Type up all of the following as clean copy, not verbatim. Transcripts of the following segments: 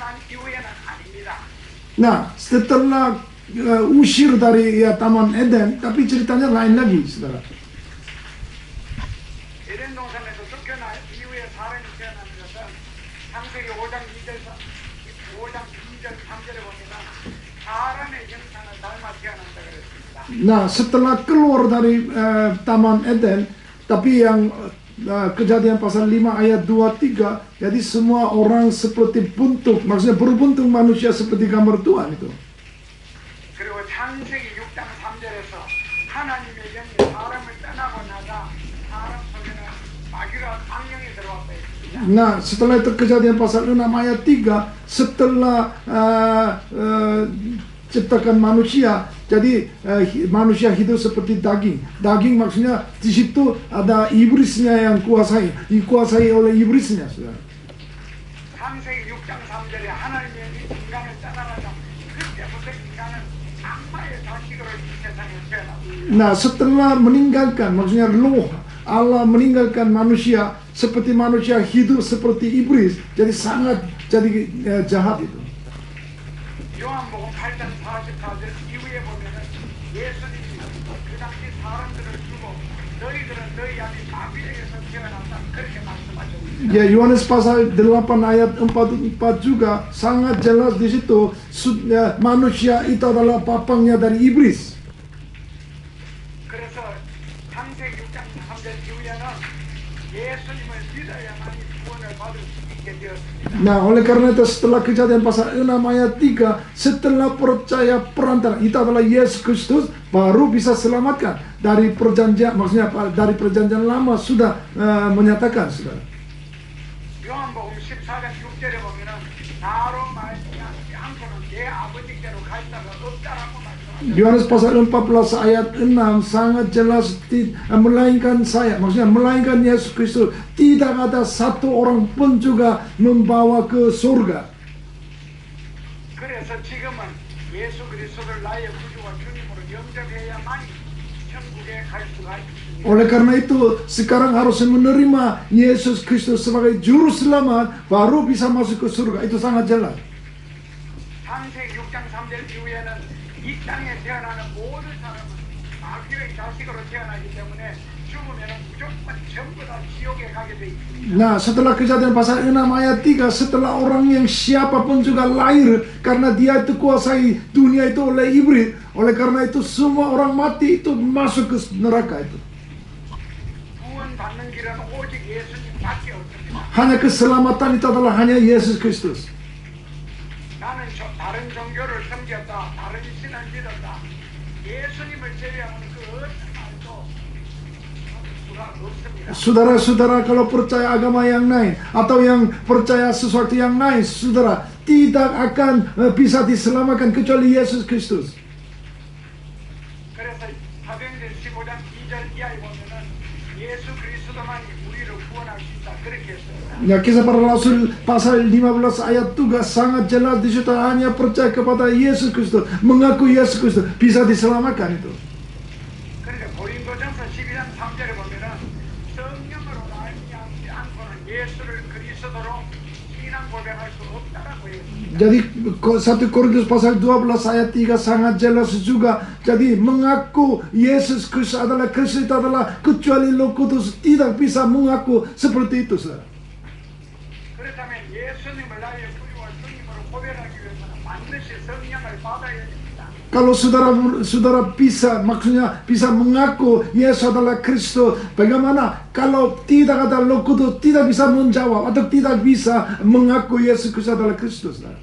태어난 이후에는 아닙니다. Nah, setelah usir dari Taman Eden, tapi ceritanya lain lagi, saudara. 에덴 동산에서 쫓겨난 이후에 사람이 태어난 것은 창세기 5장 2절 3절에 보면 사람의 형상을 닮아 태어난다 그랬습니다. Nah, setelah keluar dari Taman Eden, tapi yang Kejadian pasal 5 ayat 2-3, jadi semua orang seperti bentuk, maksudnya berbentuk manusia seperti gambar Tuhan itu. 그리고 창세기 6장 3절에서 하나님의 영이 사람을 떠나고 나자 사람 속에는 마귀가 악령이 들어왔다 했습니다. Nah, setelah itu Kejadian pasal 6 ayat 3, setelah ciptakan manusia, jadi manusia hidup seperti daging. Daging maksudnya di situ ada iblisnya yang dikuasai oleh iblisnya. 창세기 6장 3절에 하나님의 인간을 떠나가자 그때부터 인간은 악마의 자식으로 이 세상에 태어납니다. Nah, setelah meninggalkan, maksudnya roh Allah meninggalkan manusia, seperti manusia hidup seperti iblis, jadi sangat jahat itu. 요한복음 8장 44절 이후에 보면은 예수님이 그 당시 사람들을 주고 너희들은 너희 안에 마귀에게서 태어났다 그렇게 말씀하셨습니다. Ya, Yohanes pasal 8 ayat 44 juga sangat jelas di situ manusia itu adalah papangnya dari iblis. 그래서 창세기 6장 3절 이후에는 예수님을 믿어야만이 구원을 받을 수 있게 되었습니다. Nah, oleh karena itu setelah Kejadian pasal 6 ayat 3, setelah percaya perantara itu adalah Yesus Kristus, baru bisa selamatkan dari perjanjian, maksudnya dari perjanjian lama sudah menyatakan, saudara. 요한복음 14장 6절에 보면은 나로 말미암지 않고는 내 아버지께로 갈 자가 없다라고 말씀하셨습니다. Yohanes pasal 14 ayat 6 sangat jelas, melainkan saya, maksudnya melainkan Yesus Kristus, tidak ada satu orang pun juga membawa ke surga. 그래서 지금은 예수 그리스도를 나의 구주와 주님으로 영접해야만이 천국에 갈 수가 있습니다. Oleh karena itu, sekarang harus menerima Yesus Kristus sebagai juru selamat, baru bisa masuk ke surga. Itu sangat jelas. 창세기 6장 3절 이후에는 이 땅에 태어나는 모든 사람은 마귀의 자식으로 태어나기 때문에 죽으면 무조건 전부 다 지옥에 가게 돼 있습니다. Nah, setelah Kejadian pasal 6 ayat 3, setelah orang yang siapapun juga lahir, karena dia itu kuasai dunia itu oleh iblis, oleh karena itu semua orang mati itu masuk ke neraka itu. 구원받는 길은 오직 예수님밖에 없습니다. Hanya keselamatan itu adalah hanya Yesus Kristus. 나는 다른 종교를 섬겼다, 다른 신을 믿었다. 예수님을 제외하고는 그 어떤 말도 수가 없습니다. Saudara-saudara, kalau percaya agama yang lain atau yang percaya sesuatu yang lain, saudara tidak akan bisa diselamatkan kecuali Yesus Kristus. 그래서 사도행전 15장 2절 이하에 보면은 예수 그리스도만이 우리를 구원할 수 있다 그렇게 했습니다. Ya, Kisah Para Rasul pasal 15 ayat juga sangat jelas di situ, hanya percaya kepada Yesus Kristus, mengaku Yesus Kristus bisa diselamatkan itu. 그러니까 고린도전서 12장 3절에 보면은 성령으로 말미암지 않고는 예수를 그리스도로 신앙 고백할 수 없다라고 했습니다. Jadi 1 Korintus pasal 12 ayat 3 sangat jelas juga. Jadi mengaku Yesus Kristus adalah kecuali Roh Kudus tidak bisa mengaku seperti itu, saudara. 그렇다면 예수님을 나의 구주와 주님으로 고백하기 위해서는 반드시 성령을 받아야 됩니다. Kalau saudara bisa, maksudnya bisa mengaku Yesus adalah Kristus, bagaimana kalau tidak ada Roh Kudus, tidak bisa menjawab atau tidak bisa mengaku Yesus Kristus adalah Kristus, saudara.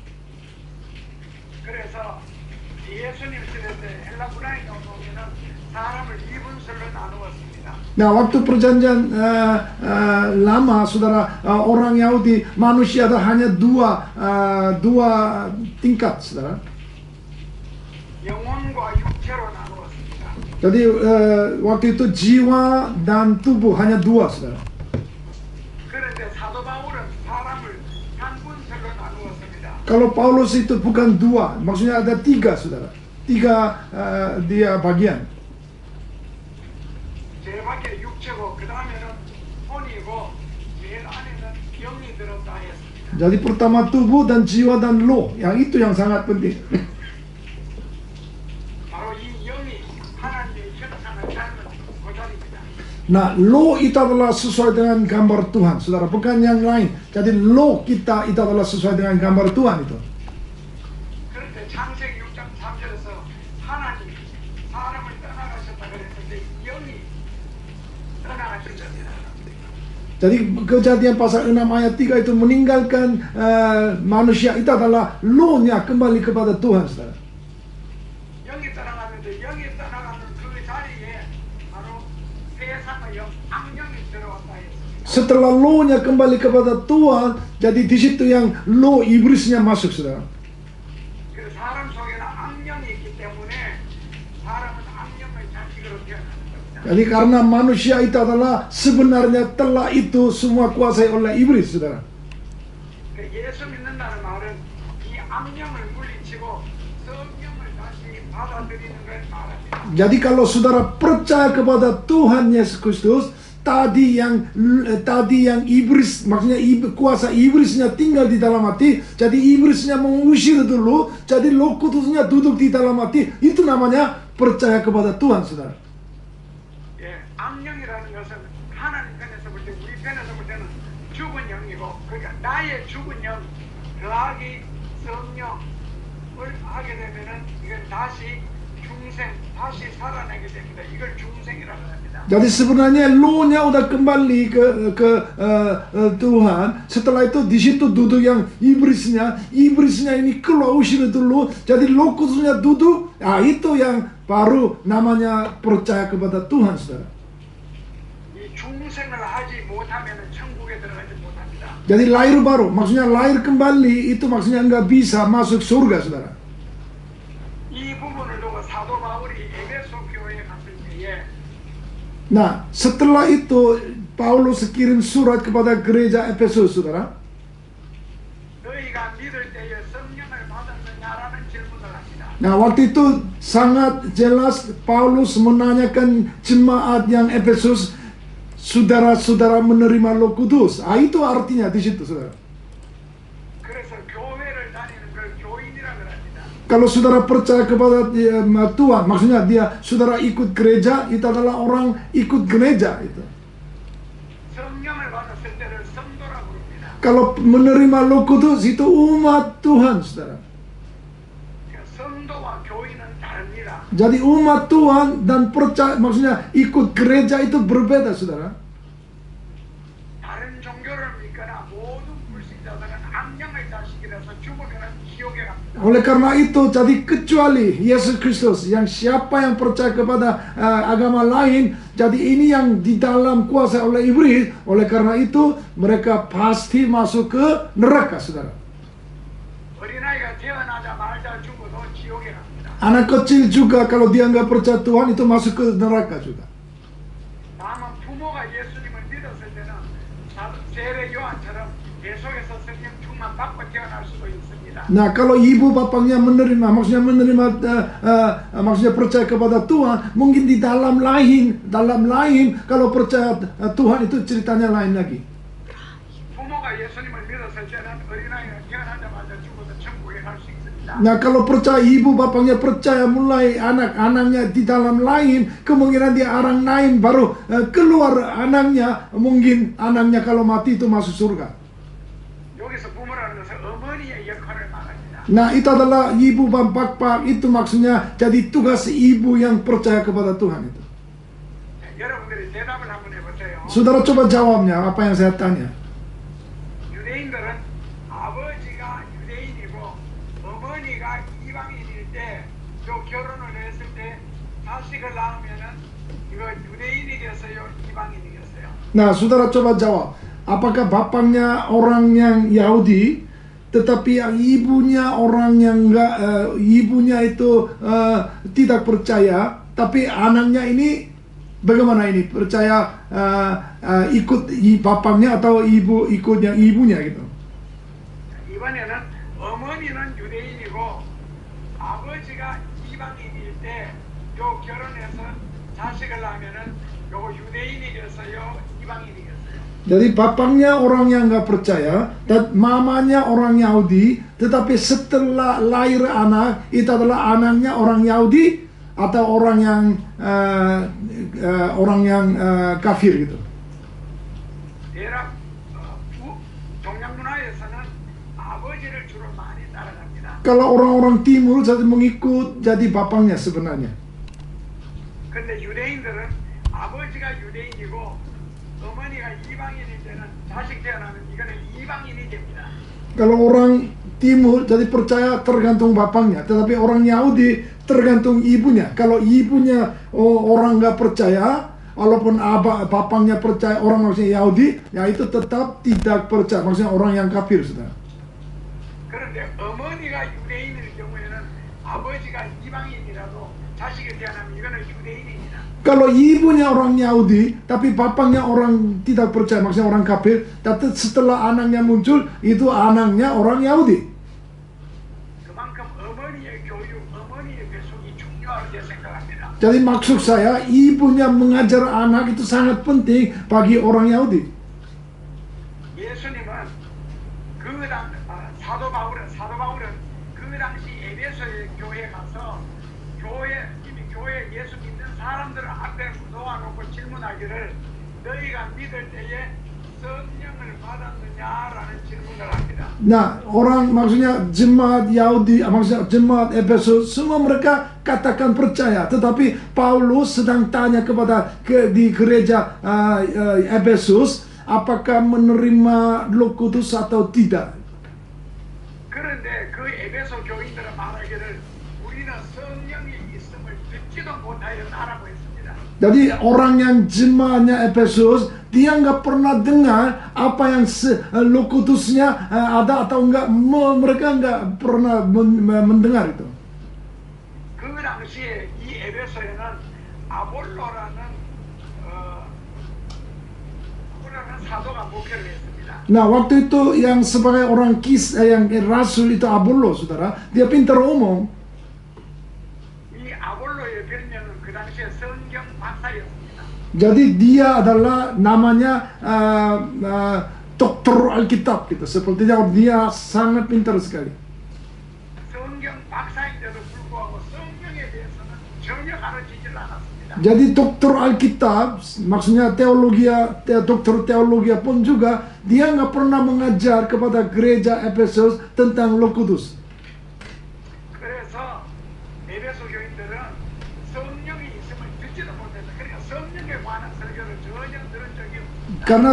그래서 예수님 시대 때 헬라 문화에 보면은 사람을 이분설로 나누었습니다. Nah, waktu perjanjian lama, saudara, orang Yahudi, manusia ada hanya dua tingkat, saudara. 영혼과 육체로 나누었습니다. Jadi waktu itu jiwa dan tubuh hanya dua, saudara. 그런데 사도 바울은 사람을 한분설로 나누었습니다. Kalau Paulus itu bukan dua, maksudnya ada tiga, saudara. Tiga dia bagian. 제 밖에 육체고 그 다음에는 혼이고 제일 안에는 영이 들었다 했습니다. Jadi pertama tubuh dan jiwa dan loh, yang itu yang sangat penting. 바로 이 영이 하나님의 형상을 닮은 고자입니다. Nah, loh itu adalah sesuai dengan gambar Tuhan, saudara, bukan yang lain. Jadi loh kita itu adalah sesuai dengan gambar Tuhan itu. 그런데 창세기 6장 3절에서 하나님 사람을 떠나가셨다 그랬는데 영이 떠나가셨습니다. Jadi Kejadian pasal 6 ayat 3 itu meninggalkan manusia itu adalah loh-nya kembali kepada Tuhan, saudara. 영이 떠나가는데 영이 떠나가는 그 자리에 바로 세상의 영, 악령이 들어왔다 했습니다. Setelah loh-nya kembali kepada Tuhan, jadi di situ yang loh iblisnya masuk, saudara. 그 사람 속에는 악령이 있기 때문에 사람은 악령의 자식으로 태어나는 겁니다. Jadi karena manusia itu adalah sebenarnya telah itu semua kuasai oleh iblis, saudara. 그 예수 믿는다는 말은 이 악령을 물리치고 성령을 다시 받아들이는 걸 말합니다. Jadi kalau saudara percaya kepada Tuhan Yesus Kristus, tadi yang iblis, maksudnya kuasa iblisnya tinggal di dalam hati, jadi iblisnya mengusir dulu, jadi Roh Kudusnya duduk di dalam hati, itu namanya percaya kepada Tuhan, saudara. 예, 악령이라는 것은 하나님 편에서 볼 때, 우리 편에서 볼 때는 죽은 영이고, 그러니까 나의 죽은 영 더하기 성령을 하게 되면은 이건 다시 중생, 다시 살아나게 됩니다. 이걸 중생이라고 합니다. Jadi sebenarnya loh-nya udah kembali ke Tuhan. Setelah itu di situ duduk yang iblisnya ini keluar usir dulu. Jadi Roh Kudusnya duduk. Nah, itu yang baru namanya percaya kepada Tuhan, saudara. 이 중생을 하지 못하면은 천국에 들어가지 못합니다. Jadi lahir baru, maksudnya lahir kembali itu maksudnya nggak bisa masuk surga, saudara. 이 부분을 두고 사도 바울이 에베소 교회에 갔을 때에 Nah, setelah itu Paulus kirim surat kepada gereja Efesus, saudara. 너희가 믿을 때에 성령을 받았느냐라는 질문을 합니다. Nah, waktu itu sangat jelas Paulus menanyakan jemaat yang Efesus, saudara-saudara menerima Roh Kudus. Ah, itu artinya di situ, saudara. 그래서 교회를 다니는 걸 교인이라고 합니다. Kalau saudara percaya kepada Tuhan, maksudnya dia saudara ikut gereja, itu adalah orang ikut gereja itu. 성령을 받았을 때를 성도라고 부릅니다. Kalau menerima Roh Kudus itu umat Tuhan, saudara. 그러니까 성도와 교인은 다릅니다. Jadi umat Tuhan dan percaya, maksudnya ikut gereja itu berbeda, saudara. 다른 종교를 믿거나 모든 불신자들은 악령의 자식이라서 죽으면 지옥에 갑니다. Oleh karena itu, jadi kecuali Yesus Kristus, yang siapa yang percaya kepada agama lain, jadi ini yang di dalam kuasa oleh iblis. Oleh karena itu, mereka pasti masuk ke neraka, saudara. 어린아이가 태어나자마자 죽어도 지옥에 갑니다. Anak kecil juga kalau dia nggak percaya Tuhan itu masuk ke neraka juga. 다만 부모가 예수님을 믿었을 때는 세례 요한처럼 계속해서 성령 충만 받고 태어날 수도 있습니다. Nah, kalau ibu bapaknya menerima, maksudnya percaya kepada Tuhan, mungkin di dalam lain, kalau percaya Tuhan itu ceritanya lain lagi. 부모가 예수님을 믿었을 때는 어린아이가 태어나자마자 죽어도 천국에 갈 수 있습니다. Nah, kalau percaya ibu bapaknya percaya mulai anak-anaknya di dalam lain, kemungkinan dia orang lain baru keluar anaknya, mungkin anaknya kalau mati itu masuk surga. 여기서 부모라는 것은 어머니의 역할을 말합니다. Nah, itu adalah ibu bapak, itu maksudnya jadi tugas ibu yang percaya kepada Tuhan itu. 여러분들이 대답을 한번 해보세요. Saudara coba jawabnya apa yang saya tanya. 유대인들은 아버지가 유대인이고 어머니가 이방인일 때 또 결혼을 했을 때 자식을 낳으면은 이거 유대인이겠어요, 이방인이겠어요? Nah, saudara coba jawab. Apakah bapaknya orang yang Yahudi, tetapi yang ibunya orang yang enggak, ibunya itu tidak percaya, tapi anaknya ini bagaimana ini? Percaya ikut bapaknya atau ibu ikut yang ibunya gitu? 이번에는 어머니는 유대인이고 아버지가 이방인일 때 요 결혼해서 자식을 낳으면은 요거 유대인이겠어요, 이방인이었어요. Jadi bapaknya orang yang nggak percaya dan mamanya orang Yahudi, tetapi setelah lahir anak itu adalah anaknya orang Yahudi atau orang yang kafir gitu. 대략 동양 문화에서는 아버지를 주로 많이 따라갑니다. Kalau orang-orang timur jadi mengikut jadi bapaknya sebenarnya. 근데 유대인들은 아버지가 유대인이고 어머니가 이방인일 때는 자식 태어나면 이거는 이방인이 됩니다. Kalau orang timur jadi percaya tergantung bapaknya, tetapi orang Yahudi tergantung ibunya. Kalau ibunya orang nggak percaya, walaupun bapaknya percaya, orang maksudnya Yahudi, ya itu tetap tidak percaya, maksudnya orang yang kafir sudah. 그런데 어머니가 유대인일 경우에는 아버지가 이방인이라도 자식이 태어나면 이거는 유대인입니다. Kalau ibunya orang Yahudi, tapi bapaknya orang tidak percaya, maksudnya orang kafir, tapi setelah anaknya muncul, itu anaknya orang Yahudi. 그만큼 어머니의 교육, 어머니의 배속이 중요하게 생각합니다. Jadi maksud saya, ibunya mengajar anak itu sangat penting bagi orang Yahudi. 예수님은 사도 바울은 그 당시 에베소의 교회에 가서 이미 교회 예수 믿는 사람들 앞에 놓아놓고 질문하기를 너희가 믿을 때에 성령을 받았느냐라는 질문을 합니다. Nah, orang maksudnya jemaat Yahudi, maksudnya jemaat Efesus, semua mereka katakan percaya. Tetapi Paulus sedang tanya kepada di gereja Efesus, apakah menerima Roh Kudus atau tidak? 그런데 그 에베소 교인들은 말하기를 우리는 성령이 있음을 듣지도 못하였다라고 했습니다. Jadi orang yang jemaatnya Efesus, dia nggak pernah dengar apa yang Roh Kudusnya ada atau enggak, mereka nggak pernah mendengar itu. 그 당시에 이 에베소에는 아볼로라는 사도가 목회를 했습니다. Nah, waktu itu yang sebagai orang yang rasul itu Apollos, saudara, dia pintar omong. 이 아볼로의 별명은 그 당시에 성경 박사였습니다. Jadi dia adalah namanya dokter Alkitab gitu. Sepertinya dia sangat pintar sekali. 성경 박사인데도 불구하고 성경에 대해서는 전혀 가르치질 않았습니다. Jadi dokter Alkitab, maksudnya dokter teologi pun juga dia nggak pernah mengajar kepada gereja Efesus tentang Roh Kudus. 그래서 에베소 교인들은 성령이 있음을 듣지도 못해서 그러니까 성령에 관한 설교를 전혀 들은 적이 없습니다. Karena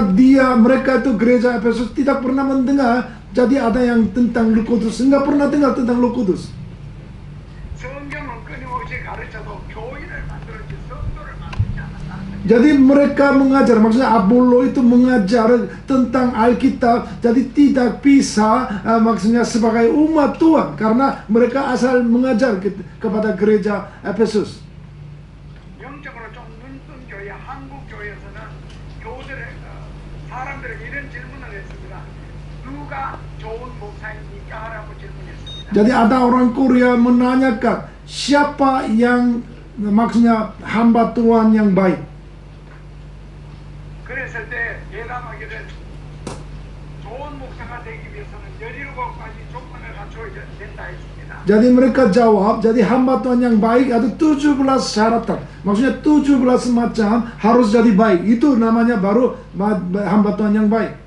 mereka itu gereja Efesus tidak pernah mendengar, jadi ada yang tentang Roh Kudus, nggak pernah dengar tentang Roh Kudus. 성경은 끊임없이 가르쳐도 교인을 만들었지 성도를 만들지 않았다. Jadi mereka mengajar, maksudnya Apollo itu mengajar tentang Alkitab, jadi tidak bisa maksudnya sebagai umat Tuhan, karena mereka asal mengajar kepada gereja Efesus. 영적으로 좀 눈뜬 교회, 한국 교회에서는 사람들에게 이런 질문을 했습니다. 누가 좋은 목사입니까? 라고 질문했습니다. Jadi ada orang Korea menanyakan, siapa yang maksudnya hamba Tuhan yang baik? 그랬을 때 대답하기를 좋은 목사가 되기 위해서는 17가지 조건을 갖춰야 된다 했습니다. Jadi mereka jawab, jadi hamba Tuhan yang baik ada 17 syaratan. Maksudnya 17 macam harus jadi baik. Itu namanya baru hamba Tuhan yang baik.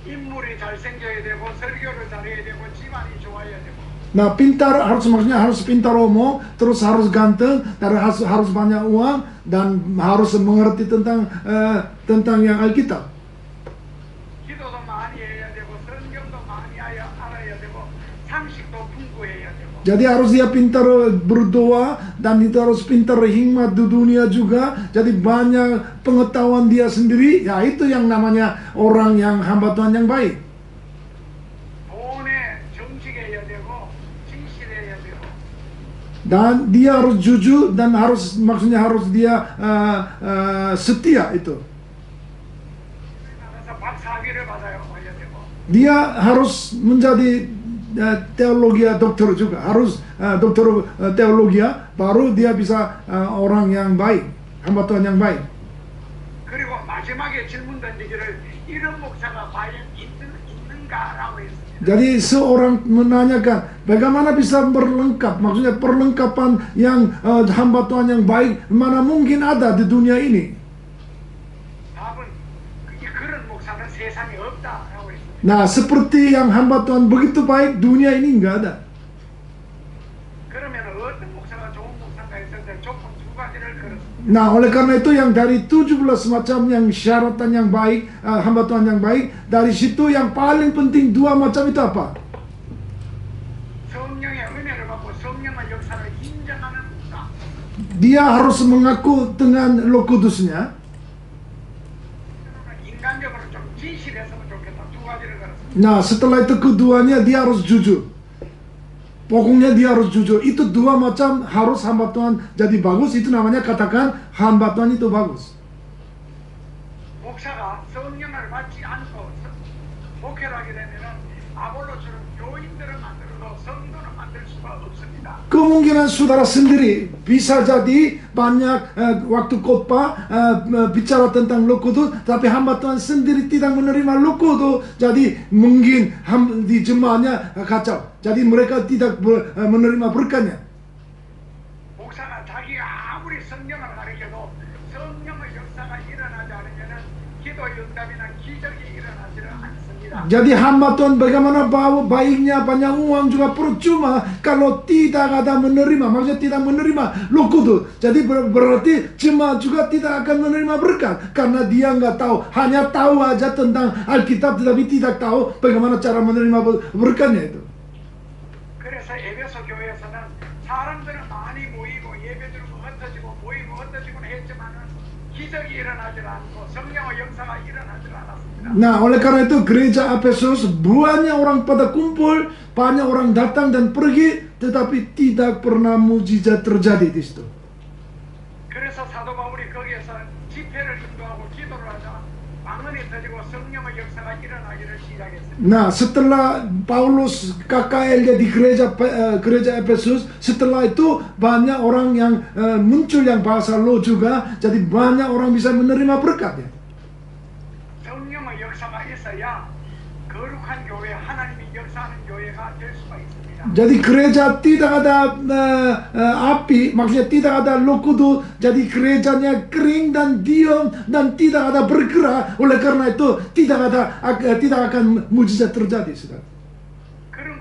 인물이 잘생겨야 되고 설교를 잘해야 되고 집안이 좋아야 되고. Nah, pintar maksudnya harus pintar omong, terus harus ganteng, dan harus banyak uang, dan harus mengerti tentang yang Alkitab. 기도도 많이 해야 되고 성경도 많이 알아야 되고 상식도 풍부해야 되고. Jadi harus dia pintar berdoa, dan itu harus pintar hikmat di dunia juga. Jadi banyak pengetahuan dia sendiri. Ya itu yang namanya orang yang hamba Tuhan yang baik. 돈에 정직해야 되고 진실해야 되고. Dan dia harus jujur, dan maksudnya harus dia setia itu. 나가서 박사학위를 받아야 되고. Dia harus menjadi teologi dokter juga, harus dokter teologi, baru dia bisa orang yang baik, hamba Tuhan yang baik. 그리고 마지막에 질문 던지기를 이런 목사가 과연 있는가라고 했습니다. Jadi seorang menanyakan bagaimana bisa berlengkap, maksudnya perlengkapan yang hamba Tuhan yang baik mana mungkin ada di dunia ini. 답은 그런 목사는 세상에 없다라고 했습니다. Nah, seperti yang hamba Tuhan begitu baik, dunia ini nggak ada. 그러면 어떤 목사가 좋은 목사인가 했을 때 조건 두 가지를 걸었습니다. Nah, oleh karena itu yang dari 17 macam yang syaratan yang baik, hamba Tuhan yang baik, dari situ yang paling penting dua macam itu apa? 성령의 은혜를 받고 성령의 역사를 인정하는 목사. Dia harus mengaku dengan Roh Kudusnya. 인간적으로 좀 진실했으면 좋겠다. 두 가지를 걸었습니다. Nah, setelah itu keduanya dia harus jujur. Pokoknya dia harus jujur. Itu dua macam harus hamba Tuhan jadi bagus. Itu namanya katakan hamba Tuhan itu bagus. 목사가 성령을 받지 않고 목회를 하게 되면은 아볼로처럼 교인들을 만들어도 성도를 만들 수가 없습니다. Kemungkinan saudara sendiri bisa jadi banyak waktu khotbah bicara tentang Roh Kudus, tapi hamba Tuhan sendiri tidak menerima Roh Kudus, jadi mungkin di jemaahnya kacau. Jadi mereka tidak menerima berkatnya. 목사가 자기가 아무리 성령을 가르쳐도 성령의 역사가 일어나지 않으면은 기도 응답이나 기적이 일어나지를 않습니다. Jadi hamba Tuhan bagaimana baiknya banyak uang juga percuma kalau tidak ada menerima, maksudnya tidak menerima Roh Kudus. Jadi berarti jemaat juga tidak akan menerima berkat karena dia nggak tahu, hanya tahu aja tentang Alkitab tetapi tidak tahu bagaimana cara menerima berkatnya itu. 그래서 에베소 교회에서는 사람들은 많이 모이고 예배드리고 흩어지고 모이고 흩어지고는 했지만은 기적이 일어나질 않고 성령의 역사가 일어나질 않았습니다. Nah, oleh karena itu gereja Efesus banyak orang pada kumpul, banyak orang datang dan pergi, tetapi tidak pernah mujizat terjadi di situ. 그래서 사도 바울이 거기에서 집회를 인도하고 기도를 하자 망언이 터지고 성령의 역사가 일어나기를 시작했습니다. Nah, setelah Paulus KKL di gereja Efesus, setelah itu banyak orang yang muncul yang bahasa roh juga, jadi banyak orang bisa menerima berkatnya. 성령의 역사가 있어야 거룩한 교회, 하나님이 역사하는 교회가 될 수가 있습니다. Jadi gereja tidak ada api, maksudnya tidak ada Roh Kudus, jadi gerejanya kering dan diam dan tidak ada bergerak. Oleh karena itu tidak akan mujizat terjadi, saudara. 그런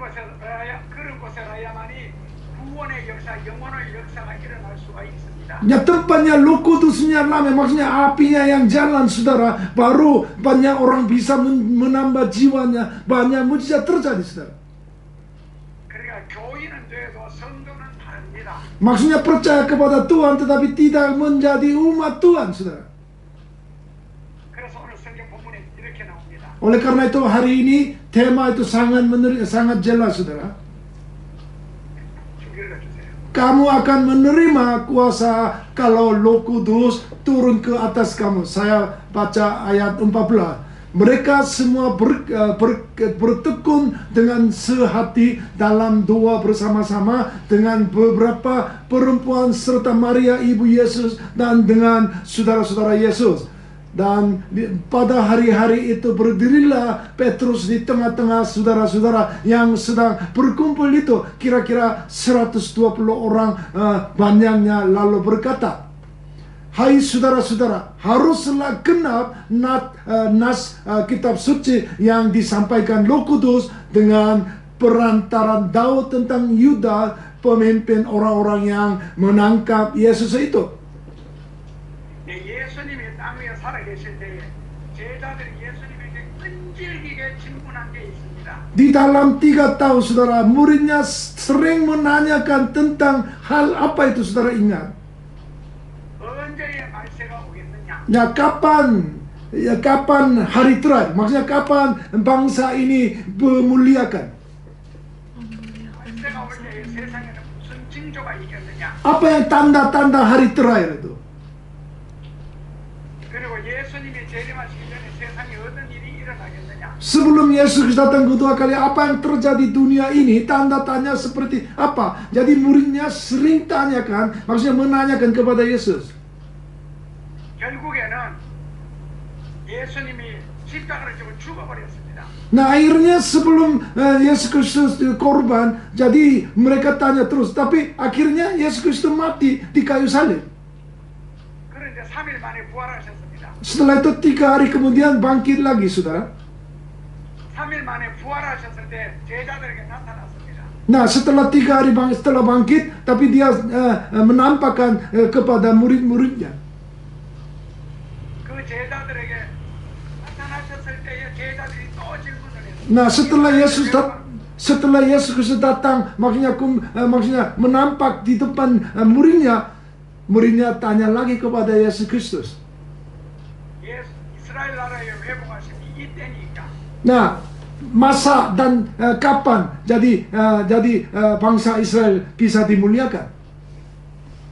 곳에라야만이 구원의 역사, 영원의 역사가 일어날 수가 있습니다. Ya tempatnya Roh Kudusnya rame, maksudnya apinya yang jalan, saudara, baru banyak orang bisa menambah jiwanya, banyak mujizat terjadi, saudara. 교인은 돼도 성도는 다릅니다. Maksudnya percaya kepada Tuhan tetapi tidak menjadi umat Tuhan, saudara. 그래서 오늘 성경 본문에 이렇게 나옵니다. Oleh karena itu hari ini tema itu sangat jelas, saudara. 준비를 해주세요. Kamu akan menerima kuasa kalau Roh Kudus turun ke atas kamu. Saya baca ayat 14. Mereka semua bertekun dengan sehati dalam doa bersama-sama dengan beberapa perempuan serta Maria ibu Yesus dan dengan saudara-saudara Yesus. Dan pada hari-hari itu berdirilah Petrus di tengah-tengah saudara-saudara yang sedang berkumpul itu. Kira-kira 120 orang banyaknya, lalu berkata, hai saudara-saudara, haruslah genap nas kitab suci yang disampaikan Roh Kudus dengan perantaran Daud tentang Yuda, pemimpin orang-orang yang menangkap Yesus itu. 예수님이 땅 위에 살아계실 때에 제자들이 예수님에게 끈질기게 질문한 게 있습니다. Di dalam 3 tahun, saudara, muridnya sering menanyakan tentang hal apa itu, saudara ingat? 언제의 말세가 오겠느냐? Ya kapan hari terakhir? Maksudnya kapan bangsa ini memuliakan? 말세가 올 때에 세상에는 무슨 징조가 있겠느냐? Apa yang tanda-tanda hari terakhir itu? 그리고 예수님이 재림하시기 전에 세상에 어떤 일이 일어나겠느냐? Sebelum Yesus datang kedua kali, apa yang terjadi dunia ini? Tanda-tanya seperti apa? Jadi muridnya sering tanyakan, maksudnya menanyakan kepada Yesus. 결국에는 예수님이 십자가를 지고 죽어버렸습니다. Nah akhirnya sebelum Yesus Kristus korban, jadi mereka tanya terus, tapi akhirnya Yesus Kristus mati di kayu salib. 그런데 3일 만에 부활하셨습니다. Setelah itu 3 hari kemudian bangkit lagi, saudara. 3일 만에 부활하셨을 때 제자들에게 나타났습니다. Nah setelah 3 hari setelah bangkit, tapi dia menampakkan kepada murid-muridnya. 그 제자들에게 나타나셨을 때에 제자들이 또 질문을 했습니다. Nah setelah Yesus Kristus datang, maksudnya menampak di depan muridnya tanya lagi kepada Yesus Kristus. 이스라엘 나라의 회복하심이 이때니까. Nah, masa dan kapan jadi bangsa Israel bisa dimuliakan?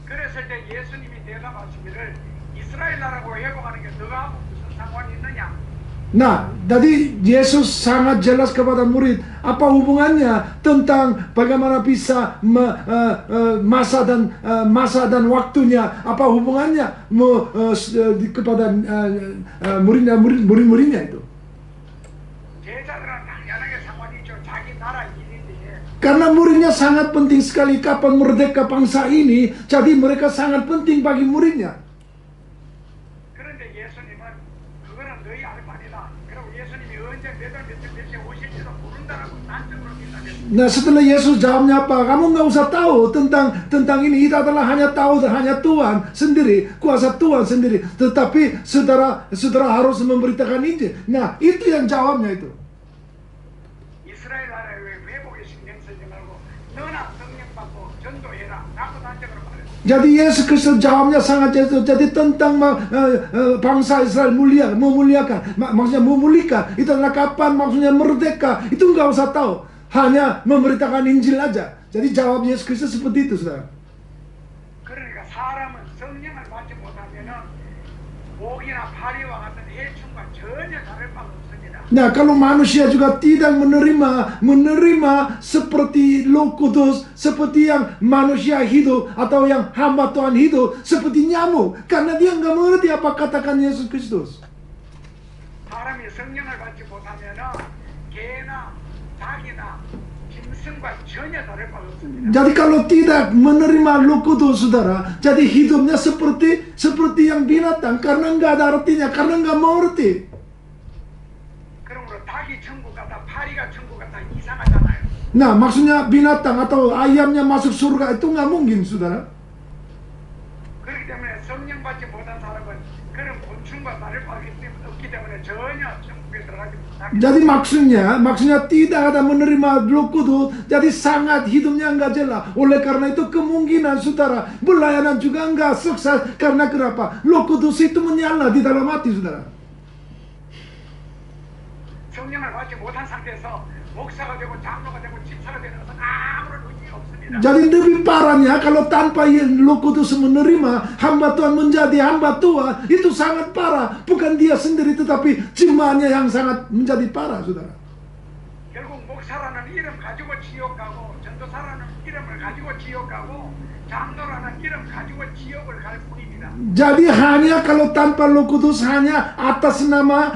그랬을 때 예수님이 대답하시기를 이스라엘 나라고 회복하는 게 너가 무슨 상관이 있느냐? Nah, jadi Yesus sangat jelas kepada murid apa hubungannya tentang bagaimana bisa masa dan waktunya, apa hubungannya kepada murid-muridnya itu. 제자들은 당연하게 상관이 있죠. 자기 나라 일인데. Karena muridnya sangat penting sekali kapan merdeka bangsa ini, jadi mereka sangat penting bagi muridnya. 그런데 예수님은 그거는 너희 알 바니다. 그리고 예수님이 언제 몇 시에 오실지도 모른다라고 단적으로 말씀하셨습니다. Nah setelah Yesus jawabnya apa? Kamu nggak usah tahu tentang ini. Itu adalah hanya Tuhan sendiri, kuasa Tuhan sendiri. Tetapi saudara harus memberitakan Injil. Nah itu yang jawabnya itu. 이스라엘 나라의 회복의 신경 쓰지 말고 너나 성령 받고 전도해라. 라고 단적으로 말했습니다. Jadi Yesus Kristus jawabnya sangat jelas. Jadi tentang bangsa Israel memuliakan, maksudnya memulihkan. Itu adalah kapan maksudnya merdeka. Itu nggak usah tahu. Hanya memberitakan Injil aja. Jadi jawab Yesus Kristus seperti itu, saudara. 그러니까 사람은 성령을 받지 못하면은 목이나 파리와 같은 해충과 전혀 다를 바가 없습니다. Nah, kalau manusia juga tidak menerima seperti Roh Kudus, seperti yang manusia hidup atau yang hamba Tuhan hidup, seperti nyamuk, karena dia nggak mengerti apa katakan Yesus Kristus. 사람이 성령을 받지 못하면은 개나 닭이나 짐승과 전혀 다를 바가 없습니다. Jadi kalau tidak menerima Roh Kudus, saudara, jadi hidupnya seperti yang binatang, karena nggak ada artinya, karena nggak mengerti. 그러므로 닭이 천국 같다, 파리가 천국 같다 이상하잖아요. Nah, maksudnya binatang atau ayamnya masuk surga itu nggak mungkin, saudara. 그렇기 때문에 성령 받지 못한 사람은 그런 곤충과 다를 바가 없기 때문에 전혀 천국에 들어가지 못합니다. Jadi maksudnya tidak ada menerima Roh Kudus, jadi sangat hidupnya nggak jelas. Oleh karena itu kemungkinan saudara pelayanan juga nggak sukses. Karena kenapa? Roh Kudus itu menyala di dalam hati saudara. 성령을 받지 못한 상태에서 목사가 되고 장로가 되고 집사가 되는 것은 아무런 의미가 없습니다. Jadi lebih parahnya kalau tanpa Roh Kudus menerima, hamba Tuhan menjadi hamba Tuhan, itu sangat parah. Bukan dia sendiri tetapi jemaatnya yang sangat menjadi parah saudara. 결국 목사라는 이름 가지고 지옥 가고 전도사라는 이름을 가지고 지옥 가고 장로라는 이름 가지고 지옥을 갈 뿐입니다. Jadi hanya kalau tanpa Roh Kudus, hanya atas nama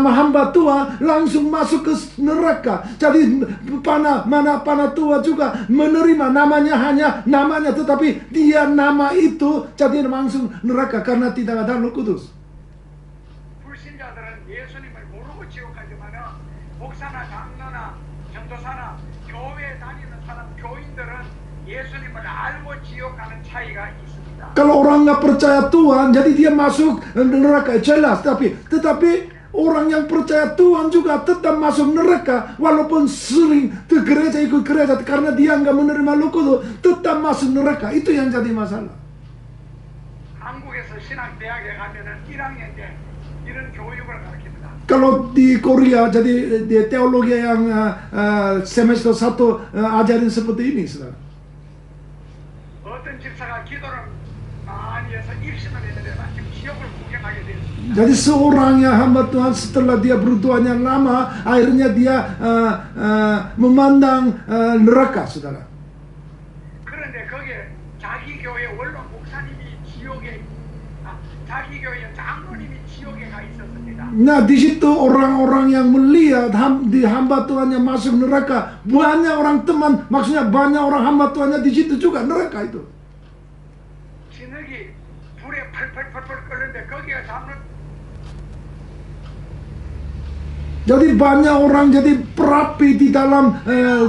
hamba Tuhan langsung masuk ke neraka. Jadi mana Tuhan juga menerima hanya namanya, tetapi dia nama itu jadi langsung neraka karena tidak ada Roh Kudus. 불신자들은 예수님을 모르고 지옥 가지만은 목사나 장로나 전도사나 교회 다니는 사람 교인들은 예수님을 알고 지옥 가는 차이가 있습니다. Kalau orang nggak percaya Tuhan, jadi dia masuk neraka jelas. Tetapi orang yang percaya Tuhan juga tetap masuk neraka, walaupun sering ikut gereja karena dia nggak menerima Roh Kudus, tetap masuk neraka. Itu yang jadi masalah. 한국에서 신학대학에 가면은 1학년 때 이런 교육을 가르칩니다. Kalau di Korea, jadi di teologi yang semester 1 ajarin seperti ini, saudara. 어떤 집사가 기도를 많이 해서 입신을 했는데 마침 지옥을 구경하게 됐습니다. Jadi seorang yang hamba Tuhan setelah dia berdoa yang lama, akhirnya dia memandang neraka, saudara. 그런데 거기에 자기 교회 원로 목사님이 지옥에 자기 교회 장로님이 지옥에 가 있었습니다. Nah, di situ orang-orang yang melihat di hamba Tuhannya masuk neraka. Banyak orang teman, maksudnya banyak orang hamba Tuhannya di situ juga neraka itu. 진흙이 불에 펄펄펄펄 끓는데 거기가 장로 Jadi banyak orang jadi perapi di dalam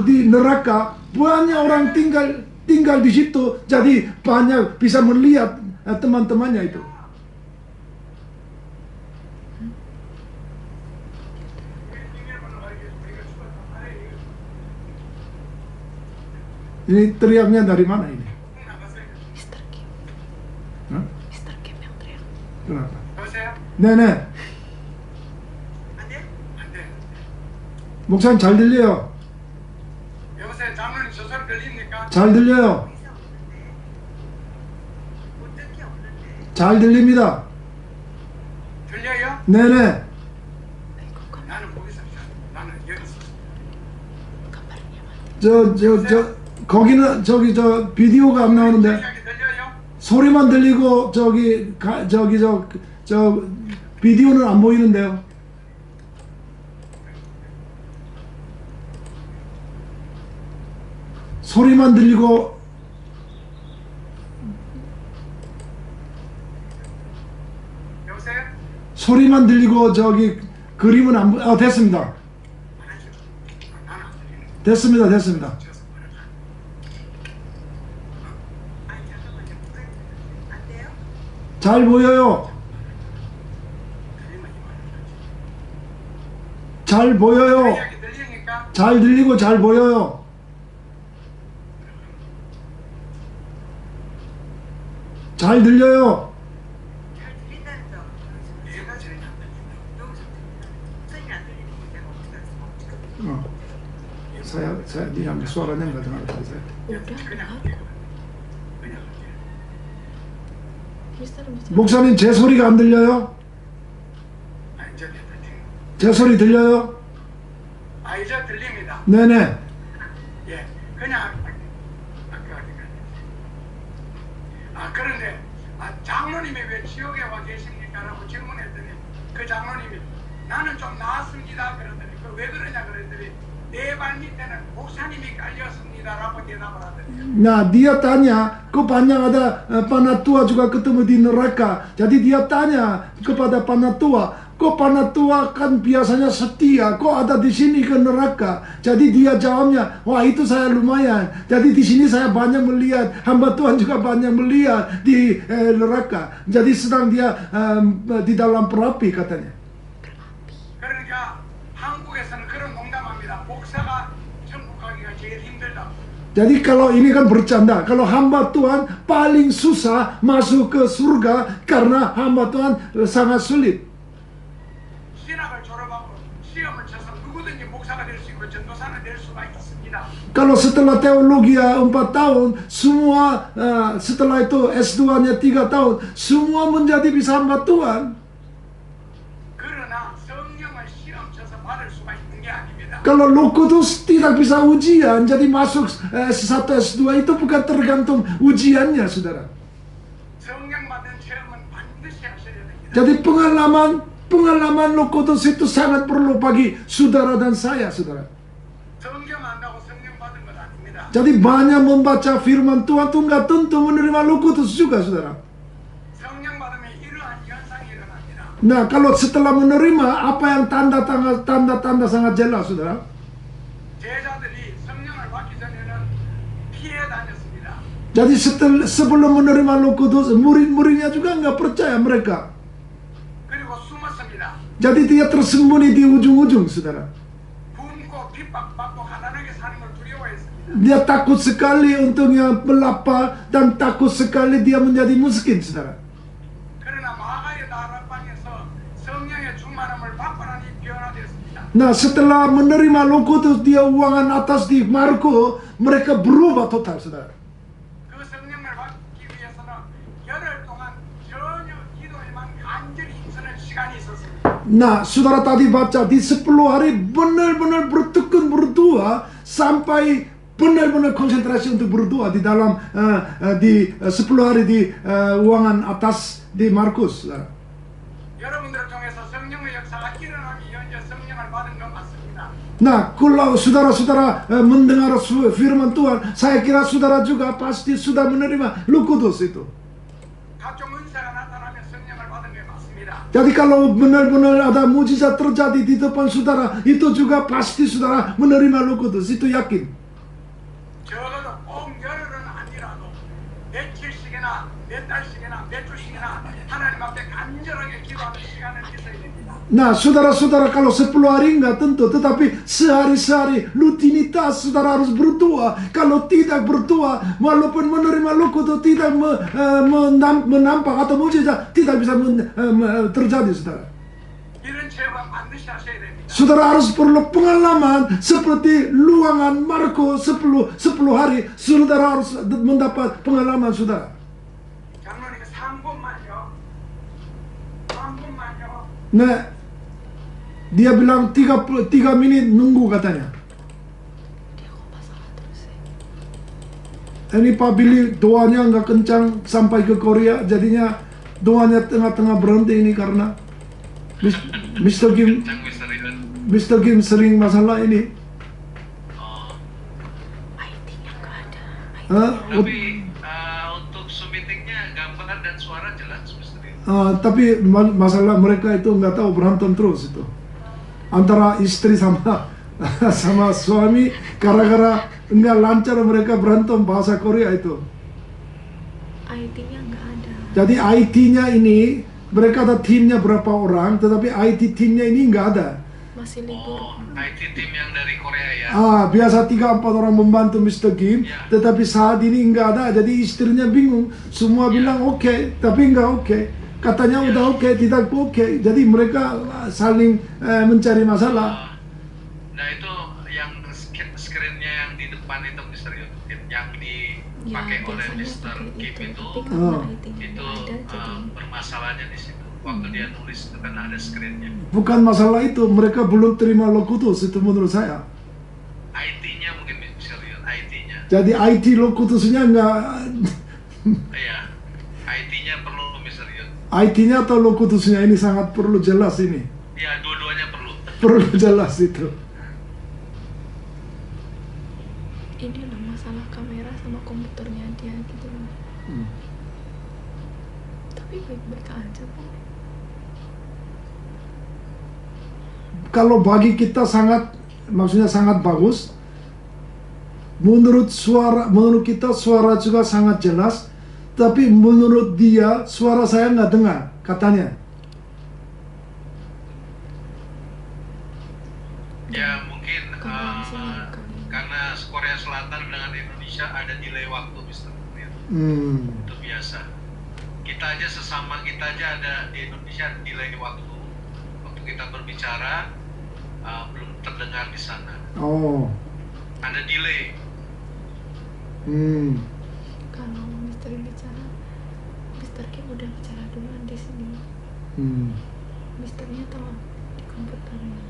di neraka. Banyak orang tinggal di situ. Jadi banyak bisa melihat teman-temannya itu. Ini teriaknya dari mana ini? Mr. Kim. Hah? Mr. Kim yang teriak. Kenapa? 여보세요? 네네. 안돼? 안돼. 목사님 잘 들려요. 여보세요? 장로님 저 소리 들립니까? 잘 들려요. 잘 들립니다. 들려요? 네네. 나는 거기서 나는 여기서 거기는 저 비디오가 안 나오는데 이야기 들려요? 소리만 들리고 저 비디오는 안 보이는데요. 소리만 들리고 여보세요? 소리만 들리고 그림은 안 보. 됐습니다. 나는 안 들리는 됐습니다. 아니 잠깐만요. 안 돼요? 잘 보여요. 잘 보여요. 이야기 들리니까? 잘 들리고 잘 보여요. 잘 들려요. 잘 들린다면서 얘가 제일 안 들린다. 여기서 선생님이 안 들리는 건 내가 어떻게 할 수가 없지. Saya diam suaranya nggak dengar dari saya. Udah, 그냥 enggak. 그냥 Mister bisa. 목사님 제 소리가 안 들려요? 아 이제 들리네. 제 소리 들려요? 아 이제 들립니다. 네네. 예, 그냥 그런데 장로님이 왜 지옥에 와 계십니까라고 질문했더니 그 장로님이 나는 좀 나았습니다 그러더니 왜 그러냐 그랬더니 내 발 밑에는 목사님이 깔렸습니다라고 대답을 하더니 Nah dia tanya, kok banyak ada panatua juga ketemu di neraka. Jadi dia tanya kepada panatua, kok panatua kan biasanya setia, kok ada di sini ke neraka? Jadi dia jawabnya, wah itu saya lumayan. Jadi di sini saya banyak melihat, hamba Tuhan juga banyak melihat di neraka. Jadi sedang dia di dalam perapi katanya. 그러니까 한국에서는 그런 농담합니다. 목사가 천국 가기가 제일 힘들다. Jadi kalau ini kan bercanda, kalau hamba Tuhan paling susah masuk ke surga karena hamba Tuhan sangat sulit. 신학을 졸업하고 시험을 쳐서 누구든지 목사가 될 수 있고 전도사는 될 수가 있습니다. Kalau setelah teologi 4 tahun, semua setelah itu S2-nya 3 tahun, semua menjadi bisa hamba Tuhan. 그러나 성령을 시험 쳐서 받을 수가 있는 게 아닙니다. Kalau Roh Kudus tidak bisa ujian, jadi masuk S1, S2 itu bukan tergantung ujiannya, saudara. 성령 받은 체험은 반드시 하셔야 됩니다. Jadi pengalaman Roh Kudus itu sangat perlu bagi saudara dan saya, saudara. 성경 안다고 성령 받은 건 아닙니다. Jadi banyak membaca firman Tuhan itu nggak tentu menerima Roh Kudus juga, saudara. 성령 받으면 이러한 현상이 일어납니다. Nah, kalau setelah menerima, apa yang tanda-tanda sangat jelas, saudara. 제자들이 성령을 받기 전에는 피해 다녔습니다. Jadi sebelum menerima Roh Kudus, murid-muridnya juga nggak percaya mereka. 그리고 숨었습니다. Jadi dia tersembunyi di ujung-ujung, saudara. 굶고 핍박받고 가난하게 사는 걸 두려워했습니다. Dia takut sekali untuk yang melapar dan takut sekali dia menjadi miskin, saudara. 그러나 마가의 다락방에서 성령의 충만함을 받고나니 변화되었습니다. Nah, setelah menerima Roh Kudus, dia uangan atas di Marko, mereka berubah total, saudara. 그 성령을 받기 위해서는 열흘 동안 전혀 기도에만 간절히 힘쓰는 시간이 있었습니다. Nah, saudara tadi baca di 10 hari benar-benar bertekun berdoa sampai benar-benar konsentrasi untuk berdoa di dalam di 10 hari di ruangan atas di Markus. 여러분들을 통해서 성령의 역사가 일어나기 현재 성령을 받은 것 같습니다. Nah, kalau saudara-saudara mendengar firman Tuhan, saya kira saudara juga pasti sudah menerima Roh Kudus itu. 각종 은사가 나타나면 성령을 받은 게 맞습니다. Jadi kalau benar-benar ada mujizat terjadi di depan saudara, itu juga pasti saudara menerima Roh Kudus, itu yakin. 적어도 꼭 열흘은 아니라도 며칠씩이나 몇 달씩이나 몇 주씩이나 하나님 앞에 간절하게 기도하는 시간을 있어야 됩니다. Nah, saudara-saudara kalau 10 hari enggak tentu, tetapi sehari-hari rutinitas saudara harus berdoa. Kalau tidak berdoa, walaupun menerima Roh Kudus tidak menampak atau mujizat tidak bisa terjadi, saudara. 이런 체험은 반드시 하셔야 됩니다. Saudara harus perlu pengalaman seperti ruangan Markus 10 hari. Saudara harus mendapat pengalaman, saudara. 장로님 3분만요. 3분만요. Nah, dia bilang 3 menit nunggu katanya. Dia kok masalah terus ya? Ini Pak Billy doanya nggak kencang sampai ke Korea, jadinya doanya tengah-tengah berhenti ini karena Mr. Kim sering masalah ini. IT-nya nggak ada. Tapi untuk Zoom meetingnya gambar dan suara jelas, Mr. Tapi masalah mereka itu nggak tahu, berantem terus itu antara istri sama sama suami, gara-gara nggak lancar mereka berantem bahasa Korea itu. IT-nya nggak ada. Jadi IT-nya ini mereka ada timnya berapa orang, tetapi IT timnya ini nggak ada. Masih libur. IT tim yang dari Korea ya. Biasa 3-4 orang membantu Mr. Kim, tetapi saat ini nggak ada, jadi istrinya bingung. Semua bilang oke, tapi nggak oke. Katanya udah oke, tidak oke. Jadi mereka saling mencari masalah. Nah itu yang screen-nya yang di depan itu Mr. yang dipakai oleh Mr. Kim itu bermasalahnya di situ. Waktu dia nulis itu kan ada screen-nya. Bukan masalah itu, mereka belum terima Roh Kudus itu menurut saya. IT-nya mungkin Mr. IT-nya. Jadi IT Roh Kudusnya nggak. Iya, IT-nya perlu Mr. IT-nya atau Roh Kudusnya ini sangat perlu jelas ini. Ya dua-duanya perlu. Perlu jelas itu. Ini loh masalah kamera sama komputernya dia gitu loh. Tapi baik-baik aja kok. Kalau bagi kita maksudnya sangat bagus. Menurut kita suara juga sangat jelas, tapi menurut dia suara saya nggak dengar katanya. Ya mungkin karena Korea Selatan dengan Indonesia ada delay waktu, Mr. Itu biasa. Kita aja sesama kita aja ada di Indonesia delay waktu kita berbicara belum terdengar di sana. Oh. Ada delay. Kalau Mr. bicara, Mr. Kim udah bicara duluan di sini. Mr.nya tahu di komputernya.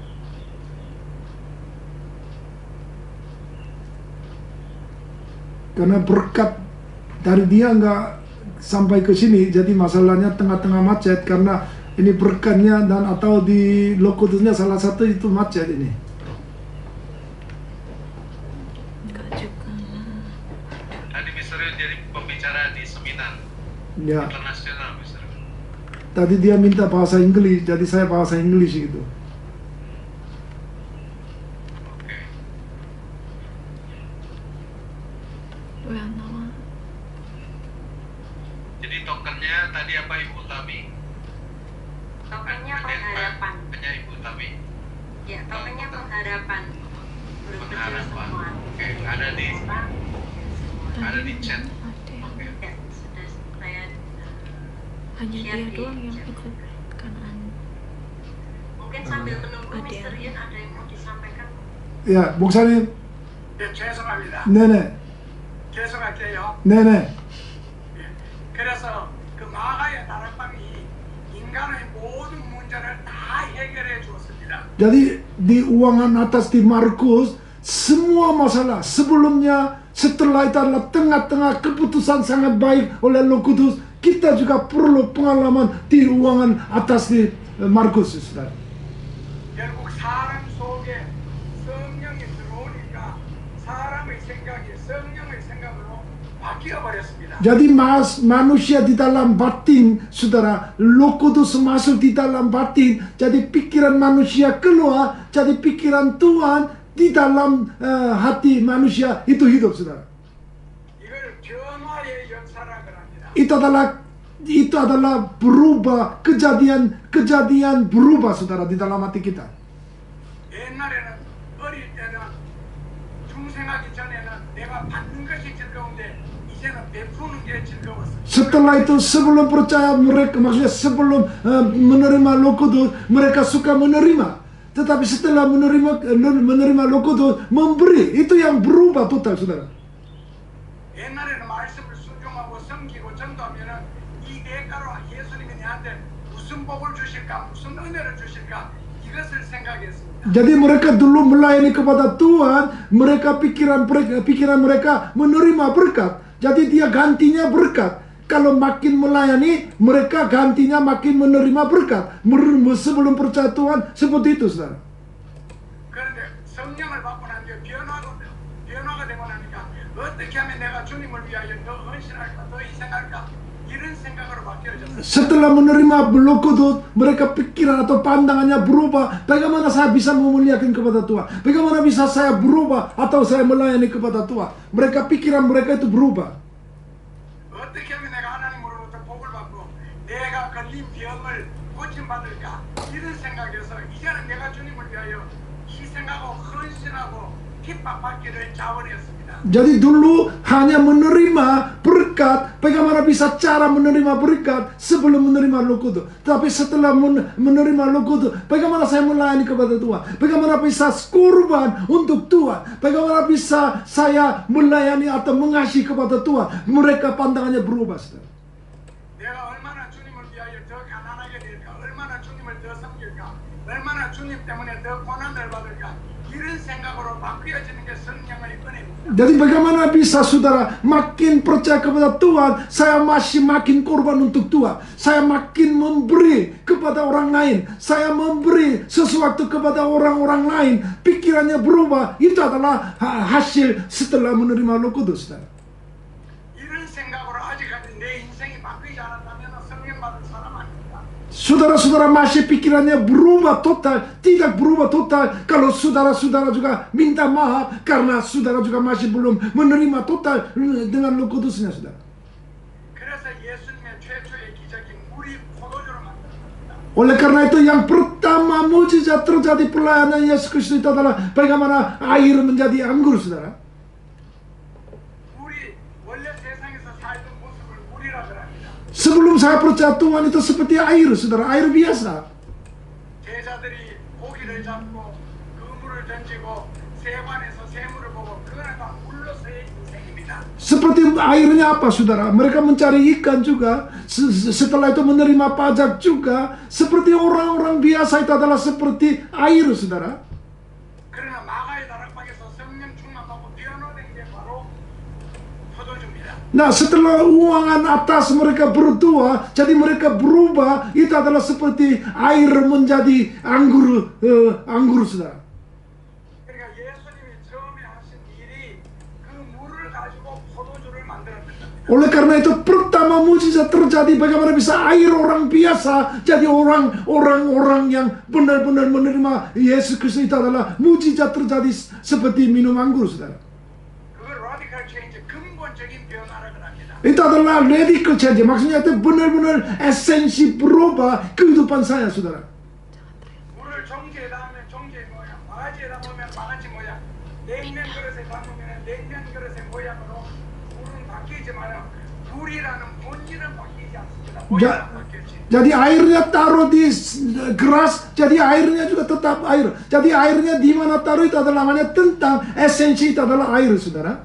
Karena berkat dari dia nggak sampai ke sini, jadi masalahnya tengah-tengah macet karena ini berkatnya dan atau di Roh Kudusnya salah satu itu macet ini. Enggak juga lah. Tadi Mr. jadi pembicara di seminar internasional, Mr. Tadi dia minta bahasa Inggris, jadi saya bahasa Inggris gitu. Oke. Nama. Jadi tokennya tadi apa Ibu Tami? Tokennya pengharapan. Tokennya Ibu Tami. Ya, tokennya pengharapan. Pengharapan. Oke, ada di chat. Oke. Ya, sudah saya Hanya share dia di doang yang chat. ikut kanan. Mungkin sambil menunggu Ada. Mr. Yun ada yang mau disampaikan. Ya, 목사님, 예, 죄송합니다. 네네, 죄송할게요. 네네. 예, 그래서 그 마가의 다락방이 인간의 모든 문제를 다 해결해 주었습니다. Jadi di ruangan atas di Markus semua masalah sebelumnya, setelah itu adalah tengah-tengah keputusan sangat baik oleh Roh Kudus. Kita juga perlu pengalaman diruangan atas di Markus, saudara. 결국 사람 속에 성령이 들어오니까 사람의 생각이 성령의 생각으로 바뀌어 버렸습니다. Jadi manusia di dalam batin, saudara, Roh Kudus masuk di dalam batin, jadi pikiran manusia keluar, jadi pikiran Tuhan di dalam hati manusia itu hidup, saudara. 이걸 변화의 역사라고 합니다. Itu adalah berubah, kejadian berubah, saudara, di dalam hati kita. 옛날에는 어릴 때는 중생하기 전에는 내가 받는 것이 즐거운데 이제는 베푸는 게 즐거웠어요. Setelah itu, sebelum percaya mereka, maksudnya sebelum menerima Roh Kudus, mereka suka menerima. Tetapi setelah menerima Roh Kudus, memberi, itu yang berubah total, saudara. 옛날에는 말씀을 순종하고 섬기고 전도하면은 이 대가로 예수님이 내한테 무슨 복을 주실까, 무슨 은혜를 주실까, 이것을 생각했습니다. Jadi mereka dulu melayani kepada Tuhan, pikiran mereka menerima berkat. Jadi dia gantinya berkat. Kalau makin melayani, mereka gantinya makin menerima berkat. Sebelum percaya Tuhan, seperti itu, saudara. 그런데 성령을 받고 난 뒤에 변화가 되고 나니까 어떻게 하면 내가 주님을 위하여 더 헌신할까, 더 희생할까, 이런 생각으로 바뀌어졌어요. Setelah menerima Roh Kudus, mereka pikiran atau pandangannya berubah. Bagaimana saya bisa memuliakan kepada Tuhan? Bagaimana bisa saya berubah atau saya melayani kepada Tuhan? Pikiran mereka itu berubah. 어떻게 하면 내가 하나님으로부터 복을 받고 내가 걸린 병을 고침받을까, 이런 생각에서 이제는 내가 주님을 위하여 희생하고 헌신하고 핍박받기를 자원했습니다. Jadi dulu hanya menerima berkat. Bagaimana bisa cara menerima berkat sebelum menerima Roh Kudus? Tapi setelah menerima Roh Kudus, bagaimana saya melayani kepada Tuhan? Bagaimana bisa korban untuk Tuhan? Bagaimana bisa saya melayani atau mengasihi kepada Tuhan? Mereka pandangannya berubah, saudara. 내가 얼마나 주님을 위하여 더 가난하게 될까, 얼마나 주님을 더 섬길까, 얼마나 주님 때문에 더 고난을 받을까, 이런 생각으로 바뀌어지는 게 성령의 은혜입니다. Jadi bagaimana bisa, saudara, makin percaya kepada Tuhan, saya masih makin korban untuk Tuhan. Saya makin memberi kepada orang lain. Saya memberi sesuatu kepada orang-orang lain. Pikirannya berubah. Itu adalah hasil setelah menerima Roh Kudus, saudara. 이런 생각으로 아직까지 내 인생이 바뀌지 않았다면 성령 받은 사람 아닙니다. Saudara-saudara masih pikirannya berubah total, tidak berubah total. Kalau saudara-saudara juga minta maaf karena saudara juga masih belum menerima total dengan Roh Kudusnya, saudara. 그래서 예수님의 최초의 기적인 물이 포도주로 만들어졌습니다. Oleh karena itu yang pertama mujizat terjadi pelayanan Yesus Kristus itu adalah bagaimana air menjadi anggur, saudara. 물이 원래 세상에서 살던 모습을 물이라 그럽니다. Sebelum saya percaya Tuhan itu seperti air, saudara, air biasa. 제자들이 고기를 잡고 그물을 던지고 세관에서 새물을 보고 그거는 다 물로서의 인생입니다. Seperti airnya apa, saudara? Mereka mencari ikan juga. Setelah itu menerima pajak juga. Seperti orang-orang biasa, itu adalah seperti air, saudara. 그러나 마가의 다락방에서 성령 충만하고 변화된 게 바로 포도주입니다. Nah, setelah uangan atas mereka berdua, jadi mereka berubah. Itu adalah seperti air menjadi anggur, saudara. 그러니까 예수님이 처음에 하신 일이 그 물을 가지고 포도주를 만들었던 겁니다. Oleh karena itu pertama mujizat terjadi bagaimana bisa air orang biasa jadi orang yang benar-benar menerima Yesus Kristus. Itu adalah mujizat terjadi seperti minum anggur, saudara. 그걸 radical change, 근본적인 변화라고 합니다. Itu adalah radical change. Maksudnya itu benar-benar esensi berubah kehidupan saya, saudara. 물을 정지에 담으면 정지의 모양, 바가지에 담으면 바가지 모양, 냉면 그릇에 담으면 냉면 그릇의 모양으로 물은 바뀌지만 물이라는 본질은 바뀌지 않습니다. 모양은 바뀌었지. Jadi airnya taruh di gelas, jadi airnya juga tetap air. Jadi airnya di mana taruh itu adalah namanya tentang esensi, itu adalah air, saudara.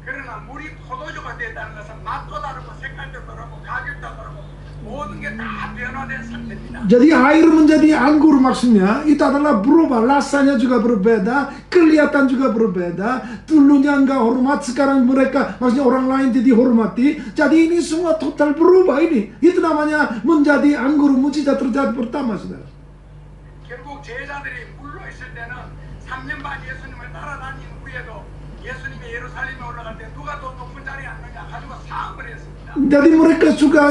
그러나 물이 포도주가 됐다는 것은 맛도 다르고 색깔도 다르고 가격도 다르고 모든 게 다 변화된 상태입니다. Jadi air menjadi anggur maksudnya itu adalah berubah, rasanya juga berbeda, kelihatan juga berbeda. Dulunya enggak hormat, sekarang mereka maksudnya orang lain jadi hormati. Jadi ini semua total berubah ini. Itu namanya menjadi anggur, mujizat terjadi pertama, saudara. 결국 제자들이 물로 있을 때는 3년 반 예수님을 따라다닌 후에도 예수님이 예루살렘에 올라갈 때 누가 더 높은 자리에 앉느냐 가지고 싸움을 했습니다. Jadi mereka juga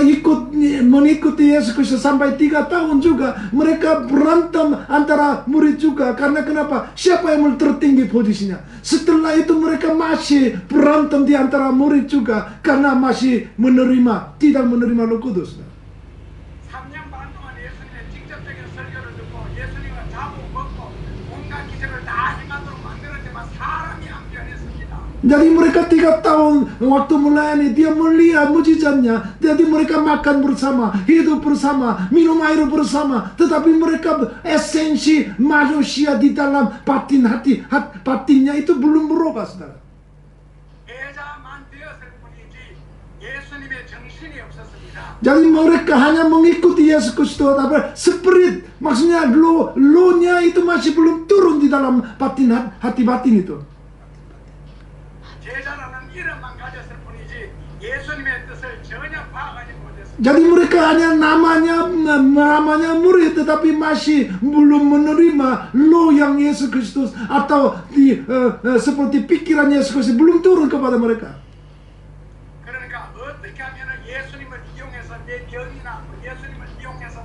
mengikuti Yesus Kristus sampai 3 tahun juga. Mereka berantem antara murid juga. Karena kenapa? Siapa yang tertinggi posisinya? Setelah itu mereka masih berantem di antara murid juga. Karena masih menerima, tidak menerima Roh Kudus. 3년 반 동안 예수님의 직접적인 설교를 듣고 예수님은 자고 먹고 온갖 기적을 다 행하도록 만들었지만 사람이 안 변했습니다. Jadi mereka 3 tahun waktu melayani, dia melihat mujizatnya. Jadi mereka makan bersama, hidup bersama, minum air bersama. Tetapi mereka esensi manusia di dalam batin hati, batinnya itu belum berubah, saudara. 제자만 되었을 뿐이지 예수님의 정신이 없었습니다. Jadi mereka hanya mengikuti Yesus Kristus, tapi spirit, maksudnya lo-nya itu masih belum turun di dalam batin hati batin itu. 제자라는 이름만 가졌을 뿐이지 예수님의 뜻을 전혀 파악하지 못했습니다. Jadi mereka hanya namanya murid, tetapi masih belum menerima lo yang Yesus Kristus atau seperti pikiran Yesus Kristus belum turun kepada mereka. 그러니까 어떻게 하면 예수님을 이용해서 내 병이나 예수님을 이용해서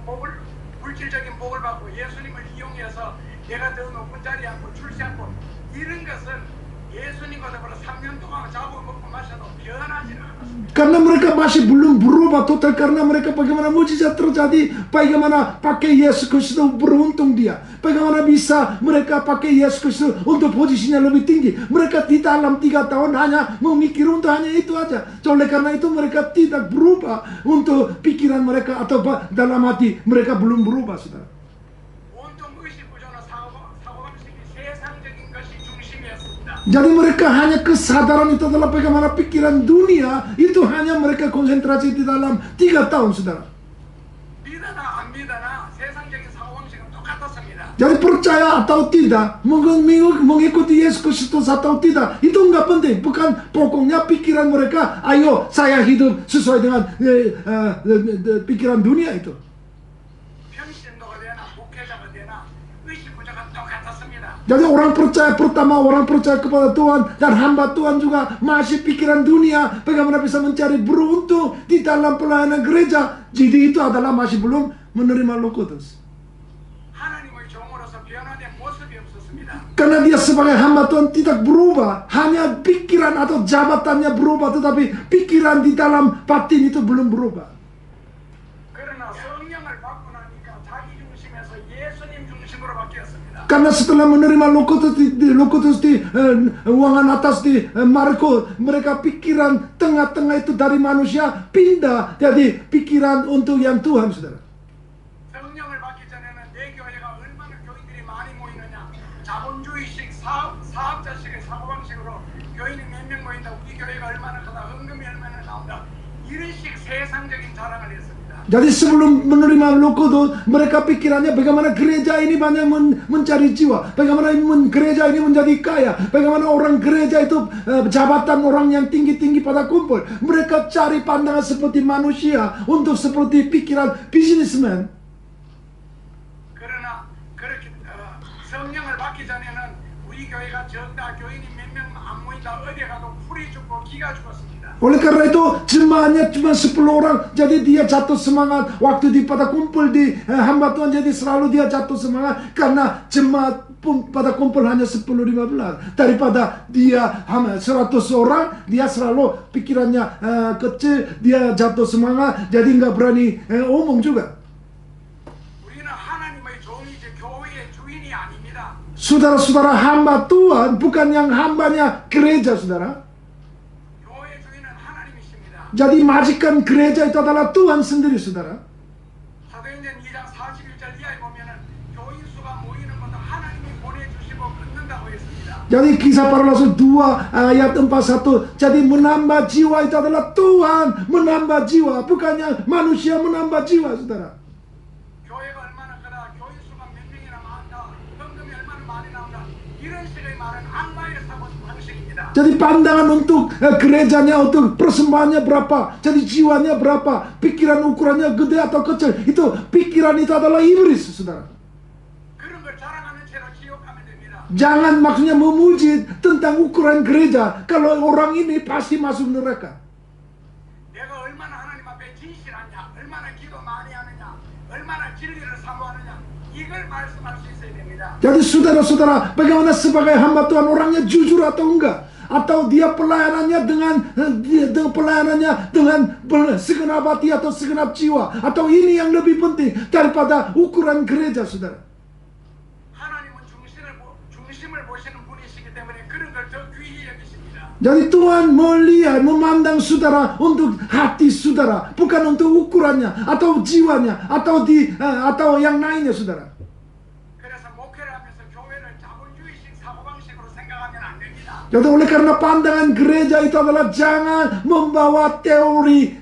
물질적인 복을 받고 예수님을 이용해서 내가 더 높은 자리에 앉고 출세하고 이런 것은 예수님과 더불어 3년 동안 자고 먹고 마셔도 변하지는 않았습니다. Karena mereka masih belum berubah total, karena mereka bagaimana mujizat terjadi, bagaimana pakai Yesus Kristus beruntung dia, bagaimana bisa mereka pakai Yesus Kristus untuk posisinya lebih tinggi. Mereka di dalam 3 tahun hanya memikir untuk hanya itu aja. Oleh karena itu mereka tidak berubah untuk pikiran mereka atau dalam hati mereka belum berubah, saudara. 온통 의식 구조나 사고방식이 세상적인 것이 중심이었습니다. Jadi mereka hanya kesadaran itu adalah bagaimana pikiran dunia, itu hanya mereka konsentrasi di dalam 3 tahun, saudara. 믿으나 안 믿으나 세상적인 사고방식은 똑같았습니다. Jadi percaya atau tidak, mengikuti Yesus Kristus atau tidak, itu enggak penting. Bukan pokoknya pikiran mereka, ayo saya hidup sesuai dengan pikiran dunia itu. 평신도가 되나 목회자가 되나 의식 구조가 똑같았습니다. Jadi orang percaya pertama, orang percaya kepada Tuhan dan hamba Tuhan juga masih pikiran dunia, bagaimana bisa mencari beruntung di dalam pelayanan gereja. Jadi itu adalah masih belum menerima Roh Kudus. 하나님의 종으로서 변화된 모습이 없었습니다. Karena dia sebagai hamba Tuhan tidak berubah, hanya pikiran atau jabatannya berubah, tetapi pikiran di dalam batin itu belum berubah. 그러나 성령을 받고 나니까 자기 중심에서 예수님 중심으로 바뀌었습니다. Karena setelah menerima Roh Kudus di ruangan atas di Marko, mereka pikiran tengah-tengah itu dari manusia pindah jadi pikiran untuk yang Tuhan, saudara. 성령을 받기 전에는 내 교회가 얼마나 교인들이 많이 모이느냐, 자본주의식 사업자식의 사고방식으로 교인이 몇 명 모인다, 우리 교회가 얼마나 크다, 헌금이 얼마나 나온다, 이런 식 세상적인 자랑을 했습니다. Jadi sebelum menerima Roh Kudus, mereka pikirannya bagaimana gereja ini banyak mencari jiwa, bagaimana gereja ini menjadi kaya, bagaimana orang gereja itu jabatan orang yang tinggi-tinggi pada kumpul. Mereka cari pandangan seperti manusia untuk seperti pikiran businessman. 그러나 그렇게 성령을 받기 전에는 우리 교회가 적다, 교인이 몇 명 안 모인다, 어디 가도 풀이 죽고 기가 죽었습니다. Oleh karena itu jemaahnya cuma 10 orang, jadi dia jatuh semangat. Waktu pada kumpul di hamba Tuhan, jadi selalu dia jatuh semangat karena jemaat pun pada kumpul hanya 10-15. Daripada dia 100 orang, dia selalu pikirannya kecil, dia jatuh semangat, jadi nggak berani omong juga. 우리는 하나님의 종이지 교회의 주인이 아닙니다. Saudara-saudara, hamba Tuhan bukan yang hambanya gereja, saudara. Jadi majikan gereja itu adalah Tuhan sendiri, saudara. 사도행전 2장 41절 이하에 보면은 교인 수가 모이는 것도 하나님이 보내주시고 끊는다고 했습니다. Jadi Kisah Para Rasul 2 ayat 41. Jadi menambah jiwa itu adalah Tuhan menambah jiwa, bukannya manusia menambah jiwa, saudara. 교회가 얼마나 크다, 교회 수가 몇 명이나 많다, 헌금이 얼마나 많이 나온다, 이런 식의 말은 악마의 사고 방식입니다. Jadi pandangan untuk gerejanya, untuk persembahannya berapa, jadi jiwanya berapa, pikiran ukurannya gede atau kecil, itu pikiran itu adalah iblis, saudara. 그런 걸 자랑하는 채로 지옥 가면 됩니다. Jangan maksudnya memuji tentang ukuran gereja. Kalau orang ini pasti masuk neraka. 내가 얼마나 하나님 앞에 진실하냐, 얼마나 기도 많이 하느냐, 얼마나 진리를 사모하느냐, 이걸 말씀할 수 있어야 됩니다. Jadi saudara-saudara, bagaimana sebagai hamba Tuhan orangnya jujur atau enggak? Atau dia pelayanannya dengan segenap hati atau segenap jiwa? Atau ini yang lebih penting daripada ukuran gereja, saudara? 하나님은 중심을 보시는 분이시기 때문에 그런 걸 더 귀히 여기십니다. Jadi Tuhan melihat, memandang saudara untuk hati saudara, bukan untuk ukurannya atau jiwanya atau yang lainnya, saudara. 그래서 목회를 하면서 교회를 자본주의식 사고방식으로 생각하면 안 됩니다. Jadi oleh karena pandangan gereja itu adalah jangan membawa teori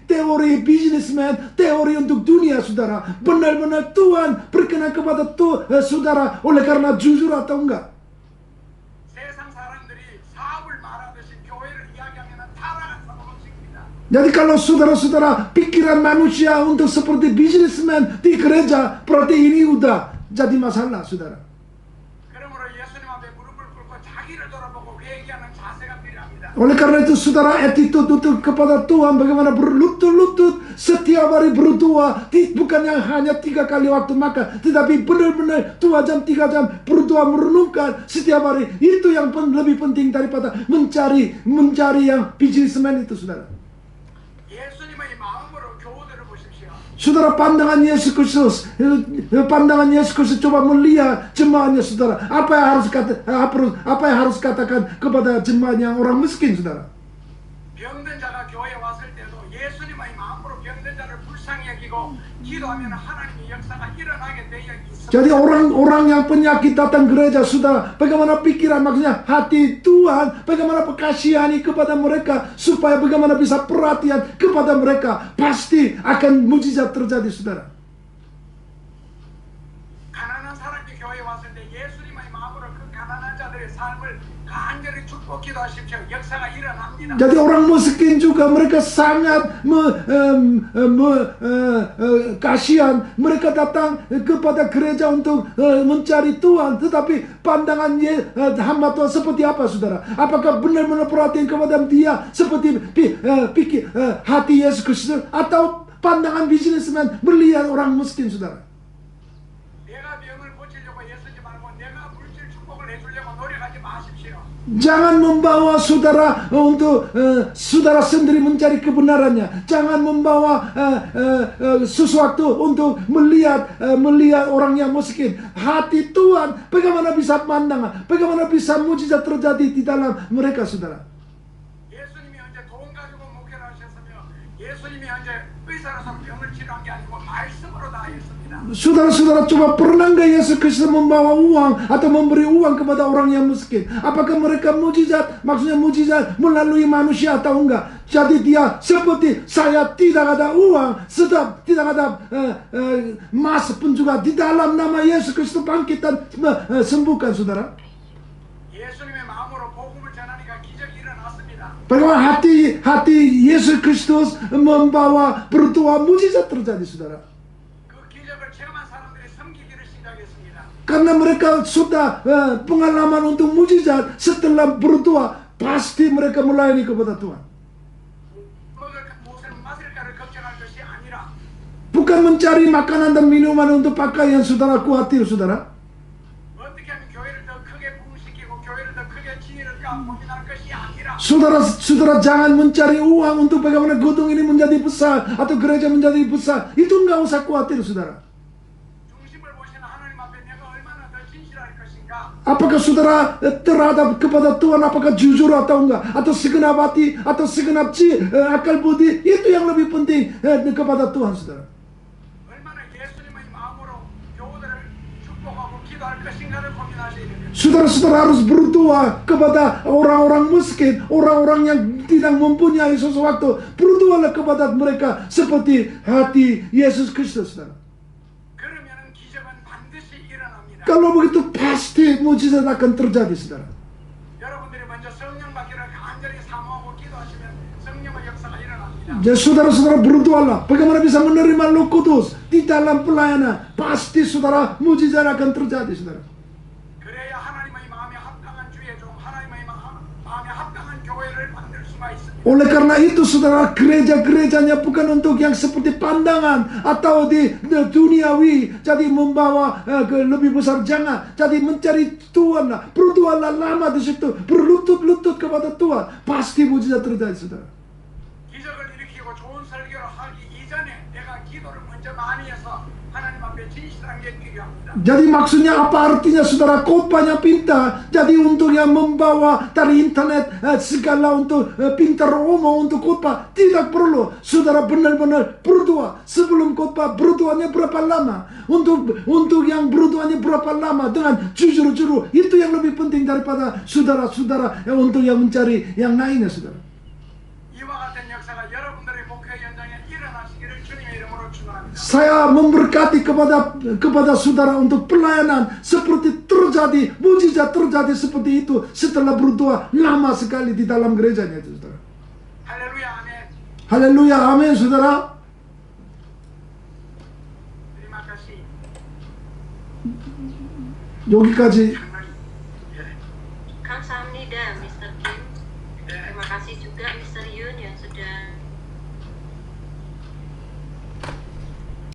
bisnismen, teori untuk dunia, saudara. Benar-benar Tuhan berkenan kepada saudara oleh karena jujur atau enggak. 세상 사람들이 사업을 말하듯이 교회를 이야기하면 타락한 사고방식입니다. Jadi kalau saudara-saudara pikiran manusia untuk seperti bisnismen di gereja, berarti ini udah jadi masalah, saudara. 그러므로 예수님 앞에 무릎을 꿇고 자기를 돌아보고 회개하는 자세가 필요합니다. Oleh karena itu saudara, attitude untuk kepada Tuhan bagaimana berlutut-lutut setiap hari berdoa, bukan yang hanya 3 kali waktu makan, tetapi benar-benar 2 jam 3 jam berdoa merenungkan setiap hari. Itu yang lebih penting daripada mencari yang bisnismen itu, saudara. 예수님의 마음으로 교우들을 보십시오. Saudara, pandangan Yesus Kristus coba melihat jemaahnya, saudara. Apa yang harus katakan kepada jemaah yang orang miskin, saudara? 병든 자가 교회에 왔을 때도 예수님의 마음으로 병든 자를 불쌍히 여기고 기도하면 하나님의 역사가 일어나게 되어 있습니다. Jadi orang-orang yang penyakit datang gereja, saudara, bagaimana pikiran, maksudnya hati Tuhan, bagaimana kasihani kepada mereka, supaya bagaimana bisa perhatian kepada mereka, pasti akan mujizat terjadi, saudara. 가난한 사람이 교회에 왔을 때 예수님의 마음으로 그 가난한 자들의 삶을 간절히 축복 기도하십시오. 역사가 일어납니다. Jadi orang miskin juga mereka sangat kasihan. Mereka datang kepada gereja untuk mencari Tuhan. Tetapi pandangan hamba Tuhan seperti apa, saudara? Apakah benar-benar perhatian kepada dia seperti hati Yesus Kristus, atau pandangan bisnismen melihat orang miskin, saudara? 내가 병을 고치려고 애쓰지 말고 내가 물질 축복을 해주려고 노력하지 마십시오. Jangan membawa saudara untuk saudara sendiri mencari kebenarannya. Jangan membawa sesuatu untuk melihat orang yang miskin. Hati Tuhan, bagaimana bisa pandangan, bagaimana bisa mujizat terjadi di dalam mereka, saudara. 예수님이 현재 돈 가지고 목회를 하셨으며 예수님이 현재 의사로서 병을 치료한 게 아니고 말씀으로 다 했습니다. Saudara-saudara, coba pernah nggak Yesus Kristus membawa uang atau memberi uang kepada orang yang miskin? Apakah mereka mujizat? Maksudnya mujizat melalui manusia atau enggak? Jadi dia seperti saya tidak ada uang, tidak ada emas pun juga, di dalam nama Yesus Kristus bangkit dan sembuhkan, saudara. 예수님의 마음으로 복음을 전하니까 기적이 일어났습니다. Bagaimana hati Yesus Kristus membawa berdoa, mujizat terjadi, saudara. 그 기적을 체험한 사람들이 섬기기를 시작했습니다. Karena mereka sudah pengalaman untuk mujizat, setelah berdoa pasti mereka melayani kepada Tuhan. 무슨 마실까를 걱정할 것이 아니라 Bukan mencari makanan dan minuman untuk pakaian, saudara, khawatir, saudara. 어떻게 하면 교회를 더 크게 부흥시키고 교회를 더 크게 지혜를까 고민할 것이 아니라 Saudara jangan mencari uang untuk bagaimana gedung ini menjadi besar atau gereja menjadi besar. Itu nggak usah khawatir, saudara. 중심을 보시는 하나님 앞에 내가 얼마나 더 진실할 것인가. Apakah saudara terhadap kepada Tuhan, apakah jujur atau enggak, atau segenap hati, atau segenap akal budi, itu yang lebih penting kepada Tuhan, saudara. 얼마나 예수님의 마음으로 교우들을 축복하고 기도할 것인가를 고민하셔야 됩니다. Saudara-saudara harus berdoa kepada orang-orang miskin, orang-orang yang tidak mempunyai sesuatu. Berdoalah kepada mereka seperti hati Yesus Kristus, saudara. 그러면은 기적은 반드시 일어납니다. Kalau begitu pasti mujizat akan terjadi, saudara. 여러분들이 먼저 성령 받기를 간절히 사모하고 기도하시면 성령의 역사가 일어납니다. Jadi saudara-saudara berdoalah. Bagaimana bisa menerima Roh Kudus di dalam pelayanan? Pasti saudara mujizat akan terjadi, saudara. 그래야 하나님의 마음에 합당한 주의 종, 하나님의 마음에 합당한 교회를 만들 수가 있습니다. Oleh karena itu saudara, gereja-gerejanya bukan untuk yang seperti pandangan atau di duniawi, jadi membawa ke lebih besar, jangan. Jadi mencari Tuhan lah, berdoalah lama di situ, berlutut-lutut kepada Tuhan, pasti mujizat terjadi, saudara. 기적을 일으키고 좋은 설교를 하기 이전에 내가 기도를 먼저 많이 해서 하나님 앞에 진실한 게 필요합니다. Jadi maksudnya apa artinya saudara? Khotbahnya pintar. Jadi untuk yang membawa dari internet segala untuk pintar omong untuk khotbah tidak perlu. Saudara benar-benar berdoa sebelum khotbah. Berdoanya berapa lama? Untuk yang berdoanya berapa lama dengan jujur-jujur, itu yang lebih penting daripada saudara-saudara untuk yang mencari yang lainnya, saudara. 이와 같은 역사가 여러분들의 목회 현장에 일어나시기를 주님의 이름으로 축원합니다. Saya memberkati kepada saudara untuk pelayanan seperti terjadi, mujizat terjadi seperti itu setelah berdoa lama sekali di dalam gerejanya itu, saudara. 할렐루야 아멘. Haleluya, amin, saudara. Terima kasih. 여기까지. Kamsahamnida Mr. Kim. 예. Terima kasih juga Mr. Yun yang sudah